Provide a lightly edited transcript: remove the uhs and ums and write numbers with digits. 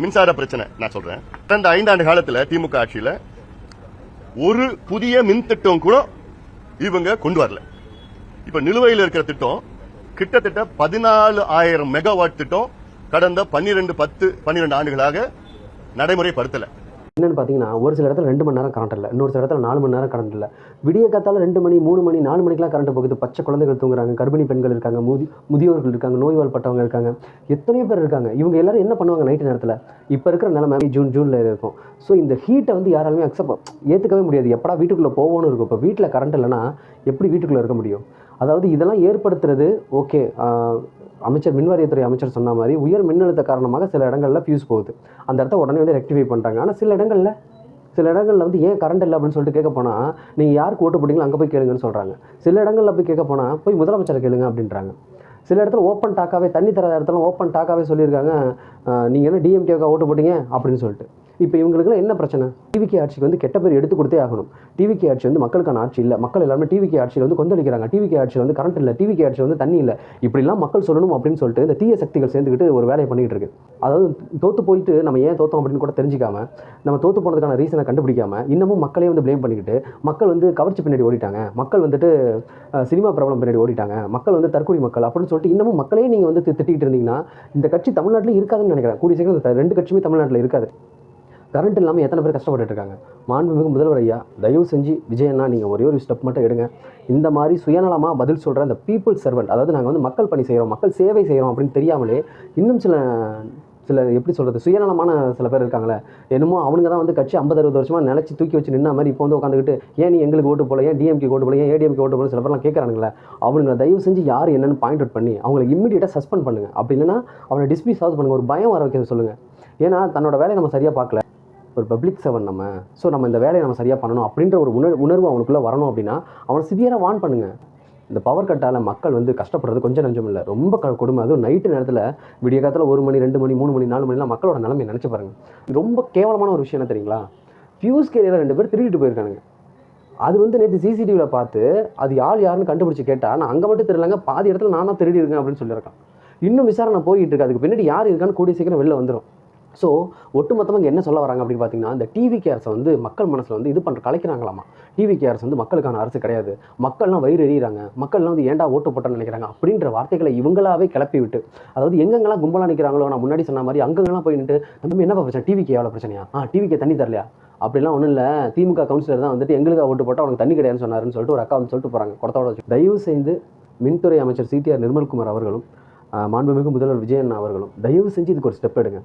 மின்சார பிரச்சனை நான் சொல்றேன். கடந்த 5 ஆண்டு காலத்துல திமுக ஆட்சியில ஒரு புதிய மின் திட்டம் கூட இவங்க கொண்டு வரல. இப்ப நிலுவையில் இருக்கிற திட்டம் கிட்டத்தட்ட 14,000 மெகாவாட் திட்டம் கடந்த 12 ஆண்டுகளாக நடைமுறைப்படுத்தல. என்னன்னு பார்த்தீங்கன்னா, ஒரு சில இடத்துல 2 மணி நேரம் கரண்ட் இல்லை, இன்னொரு சில இடத்துல 4 மணி நேரம் கரண்ட் இல்லை. விடிய காத்தால 2 மணி 3 மணி 4 மணிக்கெல்லாம் கரண்ட் போகுது. பச்சை குழந்தைகள் தூங்குறாங்க, கர்ப்பிணி பெண்கள் இருக்காங்க, முதியோர்கள் இருக்காங்க, நோய்வாழ்பட்டவங்க இருக்காங்க, எத்தனையோ பேர் இருக்காங்க. இவங்க எல்லாரும் என்ன பண்ணுவாங்க நைட்டு நேரத்தில்? இப்போ இருக்கிற நிலைமை ஜூனில் இருக்கும். ஸோ இந்த ஹீட்டை வந்து யாராலுமே ஏற்றுக்கவே முடியாது. எப்படா வீட்டுக்குள்ளே போவோன்னு இருக்கும். இப்போ வீட்டில் கரண்ட் இல்லைன்னா எப்படி வீட்டுக்குள்ளே இருக்க முடியும்? அதாவது இதெல்லாம் ஏற்படுத்துறது ஓகே. அமைச்சர் மின்வாரியத்துறை அமைச்சர் சொன்ன மாதிரி உயர் மின்னழுத்த காரணமாக சில இடங்களில் ஃபியூஸ் போகுது. அந்த இடத்த உடனே வந்து ரெக்டிஃபை பண்ணுறாங்க. ஆனால் சில இடங்களில் வந்து ஏன் கரண்ட் இல்லை அப்படின்னு சொல்லிட்டு கேட்க போனால், நீங்கள் யாருக்கு ஓட்டு போட்டிங்களோ அங்கே போய் கேளுங்கன்னு சொல்கிறாங்க. சில இடங்களில் போய் கேட்க போனால் போய் முதலமைச்சரை கேளுங்க அப்படின்றாங்க. சில இடத்துல ஓப்பன் டாக்காவே, தண்ணி தராத இடத்துல ஓப்பன் டாக்காவே சொல்லியிருக்காங்க, நீங்கள் என்ன டிஎம்கேவுக்கு ஓட்டு போட்டிங்க அப்படின்னு சொல்லிட்டு. இப்போ இவங்களுக்குலாம் என்ன பிரச்சனை? டிவிகே ஆட்சிக்கு வந்து கெட்ட பேர் எடுத்து கொடுத்தே ஆகணும். டிவிகே ஆட்சி வந்து மக்களுக்கான ஆட்சி இல்லை. மக்கள் எல்லாருமே டிவிகே ஆட்சியில் வந்து கொந்தளிக்கிறாங்க. டிவிகே ஆட்சியில் வந்து கரண்ட் இல்லை, டிவிகே ஆட்சியில் வந்து தண்ணி இல்லை, இப்படிலாம் மக்கள் சொல்லணும் அப்படின்னு சொல்லிட்டு இந்த தீய சக்திகள் சேர்ந்துக்கிட்டு ஒரு வேலையை பண்ணிகிட்டு இருக்கு. அதாவது தோற்று போயிட்டு நம்ம ஏன் தோற்றோம் அப்படின்னு கூட தெரிஞ்சிக்காம, நம்ம தோற்று போனதுக்கான ரீசனை கண்டுபிடிக்காம இன்னமும் மக்களே வந்து ப்ளேம் பண்ணிக்கிட்டு, மக்கள் வந்து கவர்ச்சி பின்னாடி ஓடிட்டாங்க, மக்கள் வந்துட்டு சினிமா பிரபலம் பின்னாடி ஓடிட்டாங்க, மக்கள் வந்து தற்கொலை மக்கள் அப்படின்னு சொல்லிட்டு இன்னமும் மக்களே நீங்கள் வந்து திட்டிகிட்டு இருந்தீங்கன்னா இந்த கட்சி தமிழ்நாட்டில் இருக்காதுன்னு நினைக்கிறேன். கூடிய சீக்கிரம் 2 கட்சியுமே தமிழ்நாட்டில் இருக்காது. கரண்ட் இல்லாமல் எத்தனை பேர் கஷ்டப்பட்டு இருக்காங்க. மாண்புமிகு முதல்வர் ஐயா, தயவு செஞ்சு விஜயண்ணா நீங்கள் ஒரே ஒரு ஸ்டெப் மட்டும் எடுங்க. இந்த மாதிரி சுயநலமாக பதில் சொல்கிற அந்த பீப்புள் சர்வெண்ட், அதாவது நாங்கள் வந்து மக்கள் பணி செய்கிறோம், மக்கள் சேவை செய்கிறோம் அப்படின்னு தெரியாமலே இன்னும் சில எப்படி சொல்கிறது, சுயநலமான சில பேர் இருக்காங்களே, என்னமோ அவனுங்க தான் வந்து கட்சி 50-60 வருஷமாக நினச்சி தூக்கி வச்சு நின்ன மாதிரி இப்போ வந்து உட்காந்துக்கிட்டு ஏன் நீ எங்களுக்கு ஓட்டு போல, ஏன் டிஎம்கே ஓட்டு போல, ஏன் ஏடிஎம்கே ஓட்டு போல சில பேர்லாம் கேட்குறானுங்களே, அவனுங்களை தயவு செஞ்சு யார் என்னென்னு பாயிண்ட் அவுட் பண்ணி அவங்களை இம்மிடியேட்டாக சஸ்பெண்ட் பண்ணுங்கள். அப்படி இல்லைன்னா அவனை டிஸ்மிஸ் ஆகுது பண்ணுங்கள். ஒரு பயம் வர வைக்க சொல்லுங்கள். ஏன்னா தன்னோட வேலையை நம்ம சரியாக பார்க்கல, ஒரு பப்ளிக் சர்வன்ட் நம்ம. ஸோ நம்ம இந்த வேலையை நம்ம சரியாக பண்ணணும் அப்படின்ற ஒரு உணர்வு அவனுக்குள்ளே வரணும். அப்படின்னா அவனை சிவியராக வார்ன் பண்ணுங்கள். இந்த பவர் கட்டால் மக்கள் வந்து கஷ்டப்படுறது கொஞ்சம் நஞ்சம் இல்லை, ரொம்ப கொடுமை. அதுவும் நைட்டு நேரத்தில் விடிய காலத்தில் 1 மணி 2 மணி 3 மணி 4 மணிலாம் மக்களோட நிலைமை நினச்சி பாருங்கள். ரொம்ப கேவலமான ஒரு விஷயம் என்ன தெரியுங்களா? ஃபியூஸ் கேரியரில் 2 பேர் திருடிட்டு போயிருக்கானுங்க. அது வந்து நேற்று சிசிடிவியில் பார்த்து அது யாருன்னு கண்டுபிடிச்சி கேட்டால், நான் அங்கே மட்டும் தெரியலங்க, பாதி இடத்துல நான் தான் திருடி இருக்கேன் அப்படின்னு சொல்லியிருக்கான். இன்னும் விசாரணை போயிட்டு இருக்கு. அதுக்கு பின்னாடி யார் இருக்கான்னு கூடிய சீக்கிரம் வெளில வந்துடும். ஸோ ஒட்டுமொத்தமாக இங்கே என்ன சொல்ல வராங்க அப்படின்னு பார்த்தீங்கன்னா, இந்த டிவிகே அரசை வந்து மக்கள் மனசில் வந்து கலைக்கிறாங்களாமா. டிவிகே அரசு வந்து மக்களுக்கான அரசு கிடையாது, மக்கள்லாம் வயிறு எறிகிறாங்க, மக்கள்லாம் வந்து ஏன்டா ஓட்டு போட்டோன்னு நினைக்கிறாங்க அப்படின்ற வார்த்தைகளை இவங்களாவே கிளப்பி விட்டு, அதாவது எங்கெங்கெல்லாம் கும்பலாக நிற்கிறாங்களோ, நான் முன்னாடி சொன்ன மாதிரி அங்கெல்லாம் போயிட்டு நம்ம என்ன பிரச்சனை, டிவிகே எவ்வளோ பிரச்சனையா, டிவிகே தண்ணி தரலையா, அப்படிலாம் ஒன்றும் இல்லை, திமுக கவுன்சிலர் தான் வந்துட்டு எங்களுக்கு ஓட்டு போட்டால் அவனுக்கு தண்ணி கிடையாதுன்னு சொன்னாருன்னு சொல்லிட்டு ஒரு அக்கா வந்து சொல்லிட்டு போகிறாங்க குடத்தோட வச்சு. தயவு செய்து மின்துறை அமைச்சர் CTR நிர்மல்குமார் அவர்களும் மாண்புமிகு முதல்வர் விஜயண்ணா அவர்களும் தயவு செஞ்சு இதுக்கு ஒரு ஸ்டெப் எடுங்க.